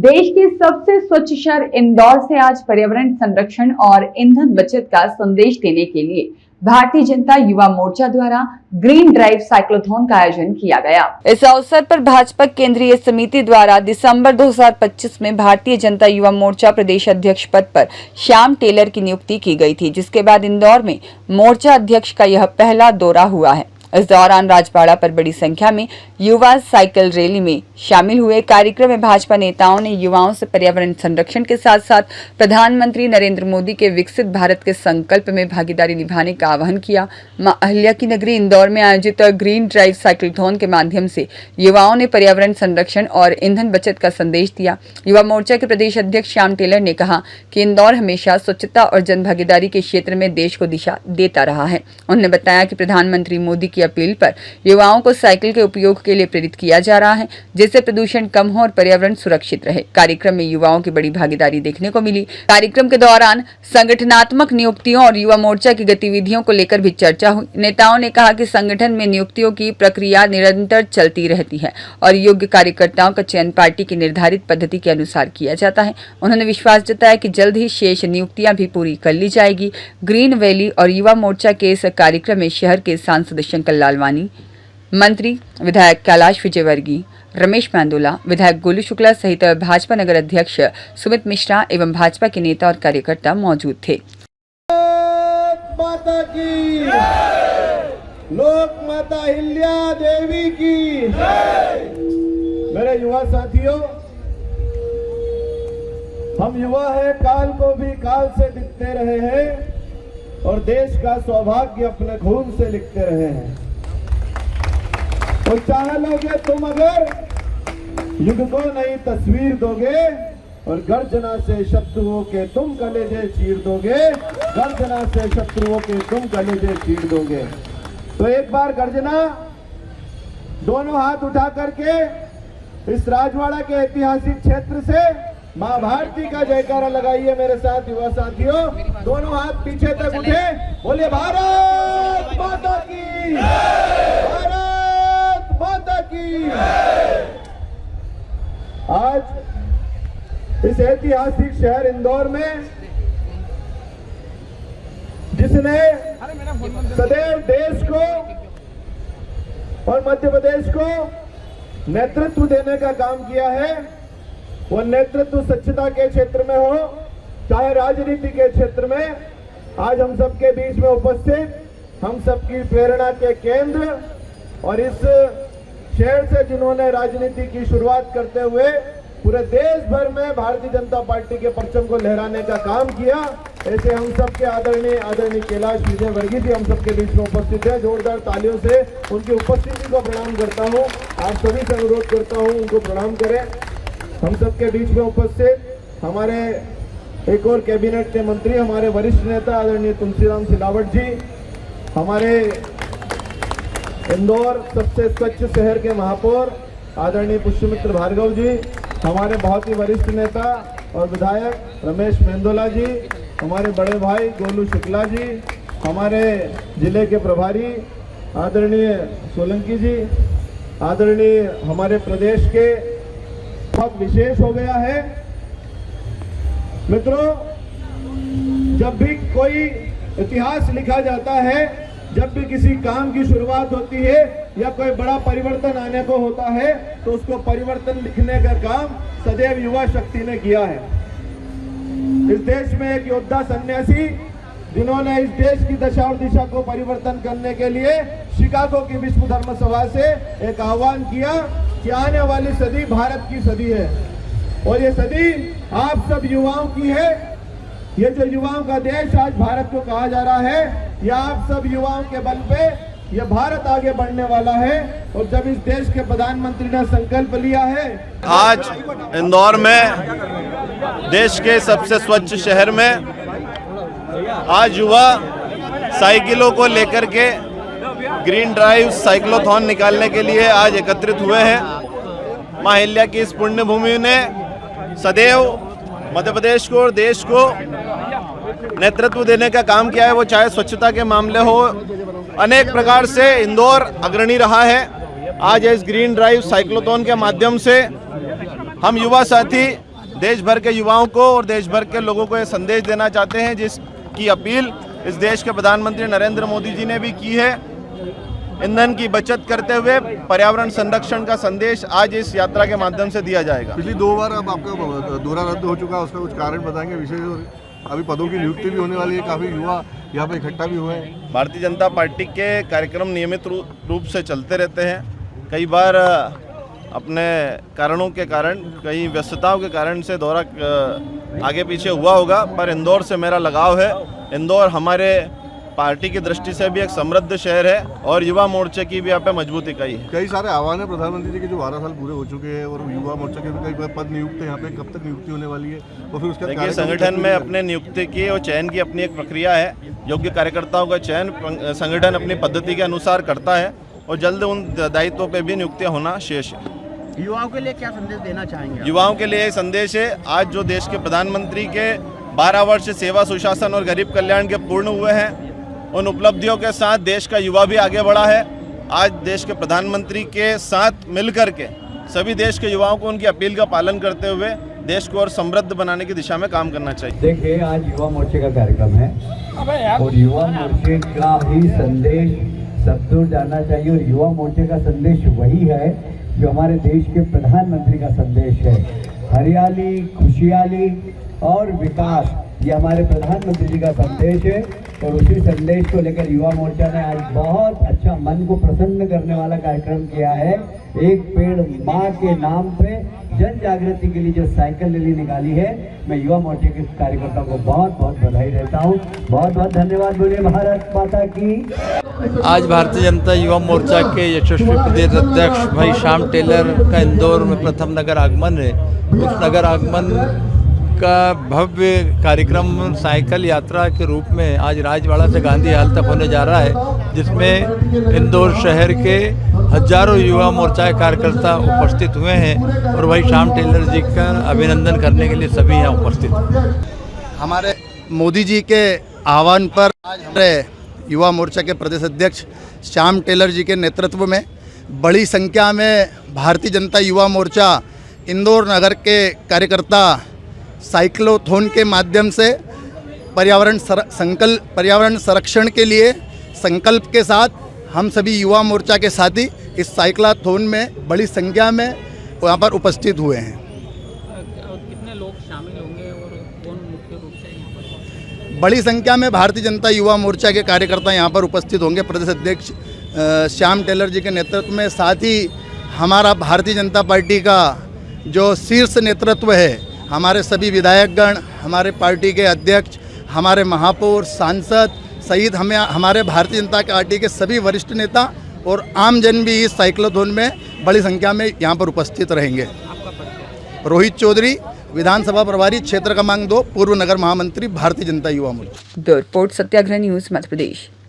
देश के सबसे स्वच्छ शहर इंदौर से आज पर्यावरण संरक्षण और ईंधन बचत का संदेश देने के लिए भारतीय जनता युवा मोर्चा द्वारा ग्रीन ड्राइव साइक्लोथॉन का आयोजन किया गया। इस अवसर पर भाजपा केंद्रीय समिति द्वारा दिसंबर 2025 में भारतीय जनता युवा मोर्चा प्रदेश अध्यक्ष पद पर श्याम टेलर की नियुक्ति की गई थी, जिसके बाद इंदौर में मोर्चा अध्यक्ष का यह पहला दौरा हुआ है। इस दौरान राजपाड़ा पर बड़ी संख्या में युवा साइकिल रैली में शामिल हुए। कार्यक्रम में भाजपा नेताओं ने युवाओं से पर्यावरण संरक्षण के साथ साथ प्रधानमंत्री नरेंद्र मोदी के विकसित भारत के संकल्प में भागीदारी निभाने का आह्वान किया। मां अहिल्या की नगरी इंदौर में आयोजित ग्रीन ड्राइव साइक्लोथॉन के माध्यम से युवाओं ने पर्यावरण संरक्षण और ईंधन बचत का संदेश दिया। युवा मोर्चा के प्रदेश अध्यक्ष श्याम टेलर ने कहा कि इंदौर हमेशा स्वच्छता और जन भागीदारी के क्षेत्र में देश को दिशा देता रहा है। उन्होंने बताया कि प्रधानमंत्री मोदी की अपील पर युवाओं को साइकिल के उपयोग के लिए प्रेरित किया जा रहा है, जिससे प्रदूषण कम हो और पर्यावरण सुरक्षित रहे। कार्यक्रम में युवाओं की बड़ी भागीदारी देखने को मिली। कार्यक्रम के दौरान संगठनात्मक नियुक्तियों और युवा मोर्चा की गतिविधियों को लेकर भी चर्चा हुई। नेताओं ने कहा कि संगठन में नियुक्तियों की प्रक्रिया निरंतर चलती रहती है और योग्य कार्यकर्ताओं का चयन पार्टी की निर्धारित पद्धति के अनुसार किया जाता है। उन्होंने विश्वास जताया कि जल्द ही शेष नियुक्तियां भी पूरी कर ली जाएगी। ग्रीन वैली और युवा मोर्चा के इस कार्यक्रम में शहर के सांसद शंकर लालवानी, मंत्री विधायक कैलाश विजयवर्गीय, रमेश मेंदोला, विधायक गोलू शुक्ला सहित भाजपा नगर अध्यक्ष सुमित मिश्रा एवं भाजपा के नेता और कार्यकर्ता मौजूद थे। माता की लोक माता अहिल्या देवी की। मेरे युवा साथियों, हम युवा हैं, काल को भी काल से दिखते रहे हैं और देश का सौभाग्य अपने खून से लिखते रहे हैं। तो चाह लोगे तुम अगर युग को नई तस्वीर दोगे और गर्जना से शत्रुओं के तुम कलेजे चीर दोगे, गर्जना से शत्रुओं के तुम कलेजे चीर दोगे। तो एक बार गर्जना, दोनों हाथ उठा करके इस राजवाड़ा के ऐतिहासिक क्षेत्र से मां भारती का जयकारा लगाइए मेरे साथ युवा साथियों। दोनों हाथ पीछे तक उठे, बोले भारत माता की, भारत माता की। आज इस ऐतिहासिक शहर इंदौर में, जिसने सदैव देश को और मध्य प्रदेश को नेतृत्व देने का काम किया है, वो नेतृत्व स्वच्छता के क्षेत्र में हो चाहे राजनीति के क्षेत्र में, आज हम सबके बीच में उपस्थित, हम सबकी प्रेरणा के केंद्र और इस शहर से जिन्होंने राजनीति की शुरुआत करते हुए पूरे देश भर में भारतीय जनता पार्टी के परचम को लहराने का काम किया, ऐसे हम सबके आदरणीय कैलाश विजयवर्गीय जी हम सबके बीच में उपस्थित है। जोरदार तालियों से उनकी उपस्थिति को प्रणाम करता हूं। आप सभी से अनुरोध करता हूं उनको प्रणाम करें। हम सबके बीच में उपस्थित हमारे एक और कैबिनेट के मंत्री, हमारे वरिष्ठ नेता आदरणीय तुलसीराम सिलावट जी, हमारे इंदौर सबसे स्वच्छ शहर के महापौर आदरणीय पुष्यमित्र भार्गव जी, हमारे बहुत ही वरिष्ठ नेता और विधायक रमेश मेंदोला जी, हमारे बड़े भाई गोलू शुक्ला जी, हमारे जिले के प्रभारी आदरणीय सोलंकी जी, आदरणीय हमारे प्रदेश के, बहुत विशेष हो गया है मित्रों, जब भी कोई इतिहास लिखा जाता है, जब भी किसी काम की शुरुआत होती है या कोई बड़ा परिवर्तन आने को होता है, तो उसको परिवर्तन लिखने का काम सदैव युवा शक्ति ने किया है। इस देश में एक योद्धा सन्यासी, जिन्होंने इस देश की दशा और दिशा को परिवर्तन करने के लिए शिकागो की विश्व धर्म सभा से एक आह्वान किया कि आने वाली सदी भारत की सदी है और ये सदी आप सब युवाओं की है। ये जो युवाओं का देश आज भारत को कहा जा रहा है, ये आप सब युवाओं के बल पे ये भारत आगे बढ़ने वाला है। और जब इस देश के प्रधानमंत्री ने संकल्प लिया है, आज इंदौर में देश के सबसे स्वच्छ शहर में आज युवा साइकिलों को लेकर के ग्रीन ड्राइव साइक्लोथॉन निकालने के लिए आज एकत्रित हुए हैं। मां अहिल्या की इस पुण्य भूमि ने सदैव मध्य प्रदेश को और देश को नेतृत्व देने का काम किया है, वो चाहे स्वच्छता के मामले हो, अनेक प्रकार से इंदौर अग्रणी रहा है। आज इस ग्रीन ड्राइव साइक्लोथॉन के माध्यम से हम युवा साथी देश भर के युवाओं को और देश भर के लोगों को ये संदेश देना चाहते हैं, जिसकी अपील इस देश के प्रधानमंत्री नरेंद्र मोदी जी ने भी की है। ईंधन की बचत करते हुए पर्यावरण संरक्षण का संदेश आज इस यात्रा के माध्यम से दिया जाएगा। पिछली 2 बार अब आपका दौरा रद्द हो चुका है, उसका कुछ कारण बताएंगे? विशेष अभी पदों की नियुक्ति भी होने वाली है, काफ़ी युवा यहाँ पे इकट्ठा भी हुए हैं। भारतीय जनता पार्टी के कार्यक्रम नियमित रूप से चलते रहते हैं। कई बार अपने कारणों के कारण, कई व्यस्तताओं के कारण से दौरा आगे पीछे हुआ होगा, पर इंदौर से मेरा लगाव है। इंदौर हमारे पार्टी की दृष्टि से भी एक समृद्ध शहर है और युवा मोर्चे की भी यहाँ पे मजबूत इकाई है। कई सारे आह्वान है प्रधानमंत्री जी के, जो 12 साल पूरे हो चुके हैं और युवा मोर्चा के भी कई पद नियुक्त है यहाँ पे, कब तक नियुक्ति होने वाली है? और फिर उसके देखिए, संगठन में अपने नियुक्ति की और चयन की अपनी एक प्रक्रिया है। योग्य कार्यकर्ताओं का चयन संगठन अपनी पद्धति के अनुसार करता है और जल्द उन दायित्वों पर भी नियुक्तियाँ होना शेष है। युवाओं के लिए क्या संदेश देना चाहेंगे? युवाओं के लिए संदेश है, आज जो देश के प्रधानमंत्री के 12 वर्ष सेवा, सुशासन और गरीब कल्याण के पूर्ण हुए हैं, उन उपलब्धियों के साथ देश का युवा भी आगे बढ़ा है। आज देश के प्रधानमंत्री के साथ मिलकर के सभी देश के युवाओं को उनकी अपील का पालन करते हुए देश को और समृद्ध बनाने की दिशा में काम करना चाहिए। देखिए, आज युवा मोर्चे का कार्यक्रम है और युवा मोर्चे का ही संदेश सब दूर जाना चाहिए और युवा मोर्चे का संदेश वही है जो हमारे देश के प्रधानमंत्री का संदेश है। हरियाली, खुशहाली और विकास, ये हमारे प्रधानमंत्री जी का संदेश है और उसी संदेश को लेकर युवा मोर्चा ने आज बहुत अच्छा, मन को प्रसन्न करने वाला कार्यक्रम किया है। एक पेड़ माँ के नाम पे जन जागृति के लिए जो साइकिल रैली निकाली है, मैं युवा मोर्चे के कार्यकर्ताओं को बहुत बहुत बधाई देता हूँ। बहुत बहुत धन्यवाद। बोलिए भारत माता की। आज भारतीय जनता युवा मोर्चा के यशस्वी प्रदेश अध्यक्ष भाई श्याम टेलर का इंदौर में प्रथम नगर आगमन है। उस नगर आगमन का भव्य कार्यक्रम साइकिल यात्रा के रूप में आज राजवाड़ा से गांधी हाल तक होने जा रहा है, जिसमें इंदौर शहर के हजारों युवा मोर्चा कार्यकर्ता उपस्थित हुए हैं और वही श्याम टेलर जी का अभिनंदन करने के लिए सभी यहाँ उपस्थित हैं। हमारे मोदी जी के आह्वान पर आज हमारे युवा मोर्चा के प्रदेश अध्यक्ष श्याम टेलर जी के नेतृत्व में बड़ी संख्या में भारतीय जनता युवा मोर्चा इंदौर नगर के कार्यकर्ता साइक्लोथॉन के माध्यम से पर्यावरण संरक्षण के लिए संकल्प के साथ हम सभी युवा मोर्चा के साथी इस साइक्लोथॉन में बड़ी संख्या में वहाँ पर उपस्थित हुए हैं। कितने लोग शामिल होंगे और कौन मुख्य रूप से यहाँ पर? बड़ी संख्या में भारतीय जनता युवा मोर्चा के कार्यकर्ता यहाँ पर उपस्थित होंगे प्रदेश अध्यक्ष श्याम टेलर जी के नेतृत्व में। साथ ही हमारा भारतीय जनता पार्टी का जो शीर्ष नेतृत्व है, हमारे सभी विधायकगण, हमारे पार्टी के अध्यक्ष, हमारे महापौर, सांसद सहित हमारे भारतीय जनता पार्टी के सभी वरिष्ठ नेता और आम जन भी इस साइक्लोथॉन में बड़ी संख्या में यहाँ पर उपस्थित रहेंगे। रोहित चौधरी, विधानसभा प्रभारी क्षेत्र क्रमांक 2, पूर्व नगर महामंत्री, भारतीय जनता युवा मोर्चा। ब्यूरो रिपोर्ट, सत्याग्रह न्यूज, मध्य प्रदेश।